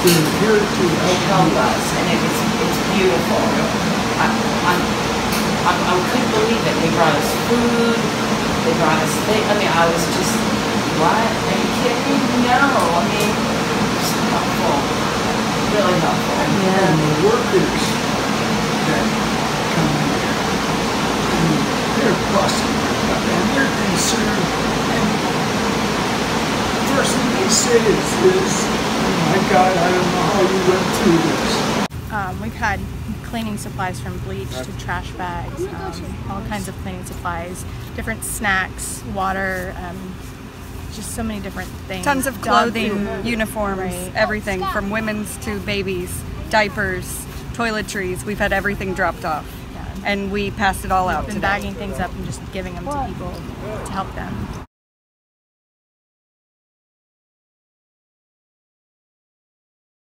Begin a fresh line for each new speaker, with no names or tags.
being here to
help us, and it's beautiful. I couldn't believe it. They brought us food. They brought us things. I mean, I was just, what? Are you kidding? No. I mean, it's helpful. Really helpful.
And the workers that come in here, I mean, they're fussing and they're concerned. And the first thing they say is, oh my God, I don't know how you went through this.
We've had cleaning supplies from bleach to trash bags, all kinds of cleaning supplies, different snacks, water, just so many different things.
Tons of clothing, uniforms,
right.
Everything from women's to babies, diapers, toiletries. We've had everything dropped off,
Yeah.
and we passed it all out
We've been
today.
bagging things up and just giving them to people to help them.